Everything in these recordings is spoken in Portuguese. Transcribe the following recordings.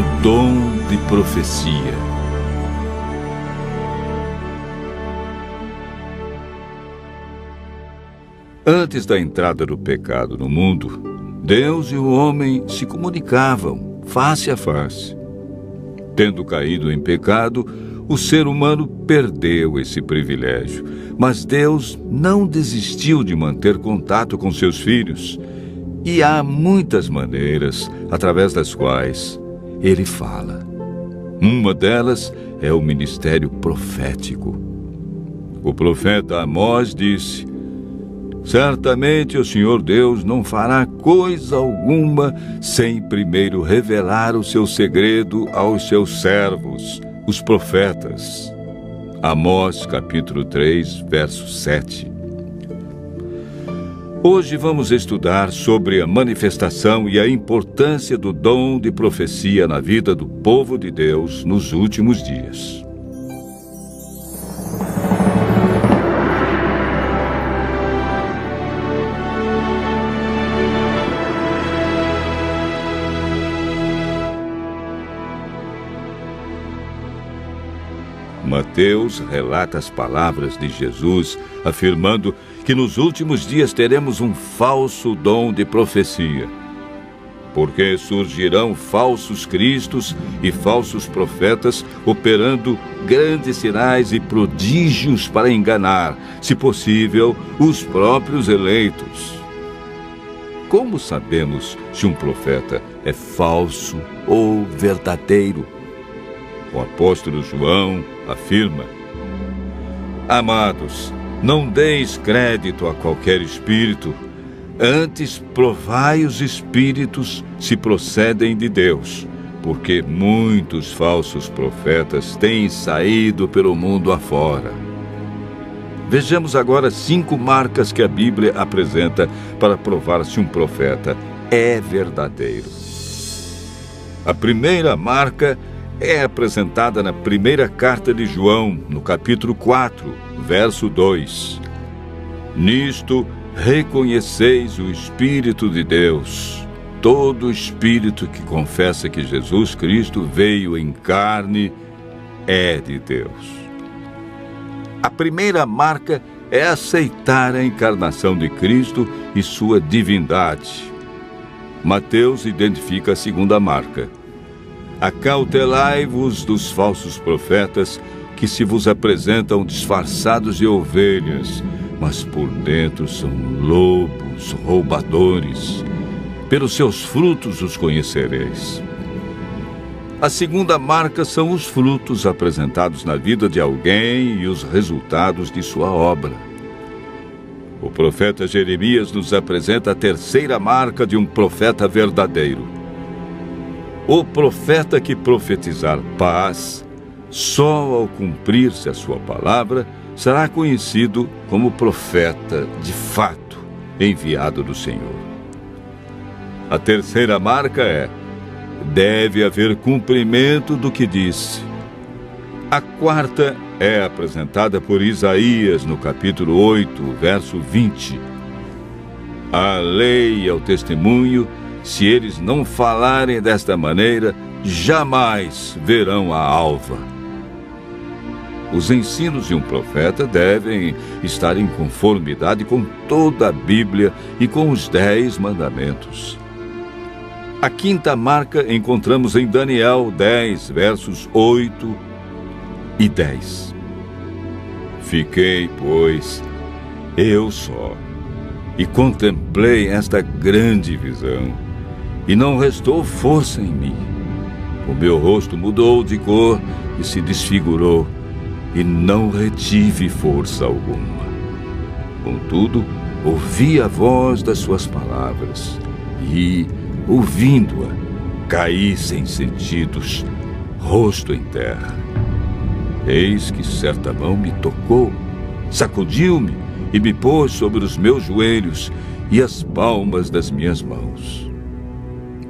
o dom de profecia. Antes da entrada do pecado no mundo, Deus e o homem se comunicavam face a face. Tendo caído em pecado, o ser humano perdeu esse privilégio, mas Deus não desistiu de manter contato com seus filhos. E há muitas maneiras através das quais Ele fala. Uma delas é o ministério profético. O profeta Amós disse: certamente o Senhor Deus não fará coisa alguma sem primeiro revelar o seu segredo aos seus servos, os profetas. Amós, capítulo 3, verso 7. Hoje vamos estudar sobre a manifestação e a importância do dom de profecia na vida do povo de Deus nos últimos dias. Mateus relata as palavras de Jesus, afirmando que nos últimos dias teremos um falso dom de profecia. Porque surgirão falsos cristos e falsos profetas operando grandes sinais e prodígios para enganar, se possível, os próprios eleitos. Como sabemos se um profeta é falso ou verdadeiro? O apóstolo João afirma: amados, não deis crédito a qualquer espírito, antes provai os espíritos se procedem de Deus, porque muitos falsos profetas têm saído pelo mundo afora. Vejamos agora 5 marcas que a Bíblia apresenta para provar se um profeta é verdadeiro. A primeira marca é apresentada na primeira carta de João, no capítulo 4, verso 2. Nisto reconheceis o Espírito de Deus. Todo espírito que confessa que Jesus Cristo veio em carne é de Deus. A primeira marca é aceitar a encarnação de Cristo e sua divindade. Mateus identifica a segunda marca: acautelai-vos dos falsos profetas que se vos apresentam disfarçados de ovelhas, mas por dentro são lobos roubadores. Pelos seus frutos os conhecereis. A segunda marca são os frutos apresentados na vida de alguém e os resultados de sua obra. O profeta Jeremias nos apresenta a terceira marca de um profeta verdadeiro. O profeta que profetizar paz, só ao cumprir-se a sua palavra, será conhecido como profeta de fato, enviado do Senhor. A terceira marca é: deve haver cumprimento do que disse. A quarta é apresentada por Isaías no capítulo 8, verso 20. A lei e ao testemunho, se eles não falarem desta maneira, jamais verão a alva. Os ensinos de um profeta devem estar em conformidade com toda a Bíblia e com os 10 mandamentos. A quinta marca encontramos em Daniel 10, versos 8 e 10. Fiquei, pois, eu só, e contemplei esta grande visão, e não restou força em mim. O meu rosto mudou de cor e se desfigurou, e não retive força alguma. Contudo, ouvi a voz das suas palavras, e, ouvindo-a, caí sem sentidos, rosto em terra. Eis que certa mão me tocou, sacudiu-me e me pôs sobre os meus joelhos e as palmas das minhas mãos.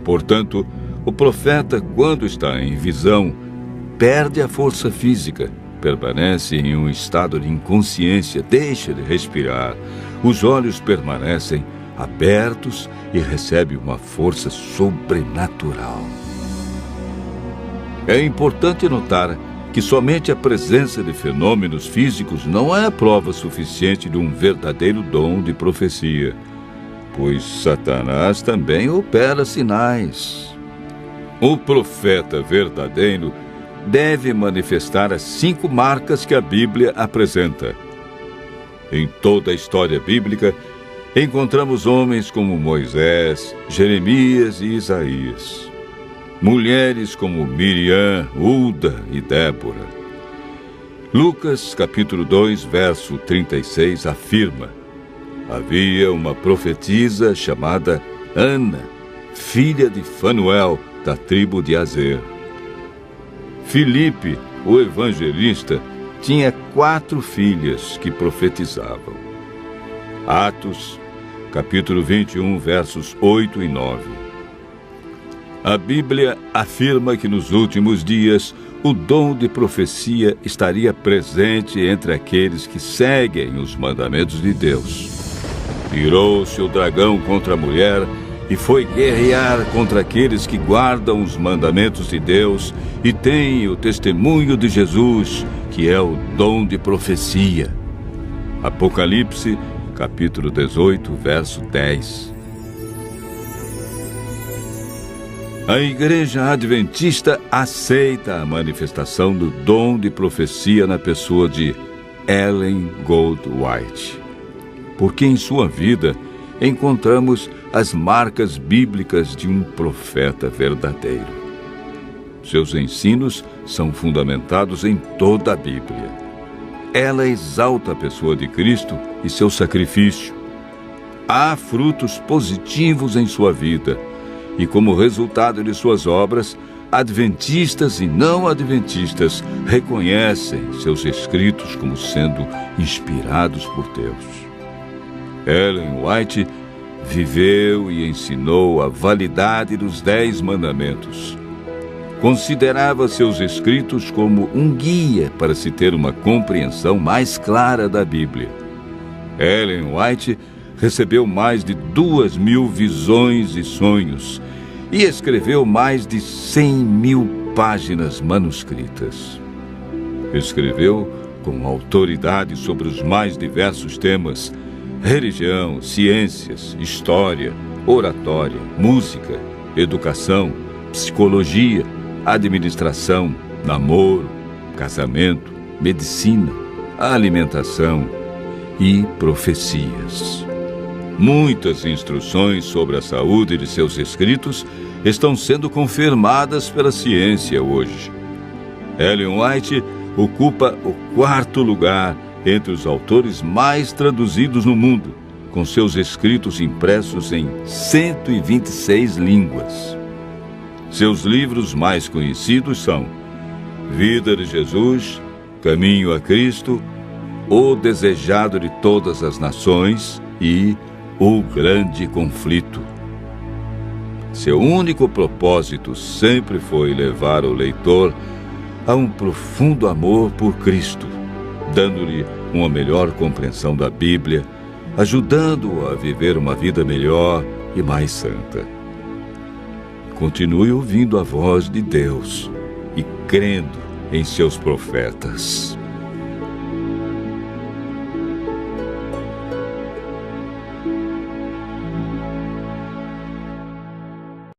Portanto, o profeta, quando está em visão, perde a força física, permanece em um estado de inconsciência, deixa de respirar, os olhos permanecem abertos e recebe uma força sobrenatural. É importante notar que somente a presença de fenômenos físicos não é prova suficiente de um verdadeiro dom de profecia, pois Satanás também opera sinais. O profeta verdadeiro deve manifestar as 5 marcas que a Bíblia apresenta. Em toda a história bíblica, encontramos homens como Moisés, Jeremias e Isaías. Mulheres como Miriam, Hulda e Débora. Lucas, capítulo 2, verso 36, afirma: havia uma profetisa chamada Ana, filha de Fanuel, da tribo de Azer. Filipe, o evangelista, tinha 4 filhas que profetizavam. Atos, capítulo 21, versos 8 e 9. A Bíblia afirma que nos últimos dias o dom de profecia estaria presente entre aqueles que seguem os mandamentos de Deus. Virou-se o dragão contra a mulher e foi guerrear contra aqueles que guardam os mandamentos de Deus e têm o testemunho de Jesus, que é o dom de profecia. Apocalipse, capítulo 18, verso 10. A Igreja Adventista aceita a manifestação do dom de profecia na pessoa de Ellen Goldwhite, porque em sua vida encontramos as marcas bíblicas de um profeta verdadeiro. Seus ensinos são fundamentados em toda a Bíblia. Ela exalta a pessoa de Cristo e seu sacrifício. Há frutos positivos em sua vida, e como resultado de suas obras, adventistas e não adventistas reconhecem seus escritos como sendo inspirados por Deus. Ellen White viveu e ensinou a validade dos 10 mandamentos. Considerava seus escritos como um guia para se ter uma compreensão mais clara da Bíblia. Ellen White recebeu mais de 2.000 visões e sonhos e escreveu mais de 100.000 páginas manuscritas. Escreveu com autoridade sobre os mais diversos temas: religião, ciências, história, oratória, música, educação, psicologia, administração, namoro, casamento, medicina, alimentação e profecias. Muitas instruções sobre a saúde de seus escritos estão sendo confirmadas pela ciência hoje. Ellen White ocupa o 4º lugar entre os autores mais traduzidos no mundo, com seus escritos impressos em 126 línguas. Seus livros mais conhecidos são Vida de Jesus, Caminho a Cristo, O Desejado de Todas as Nações e O Grande Conflito. Seu único propósito sempre foi levar o leitor a um profundo amor por Cristo, dando-lhe uma melhor compreensão da Bíblia, ajudando-o a viver uma vida melhor e mais santa. Continue ouvindo a voz de Deus e crendo em seus profetas.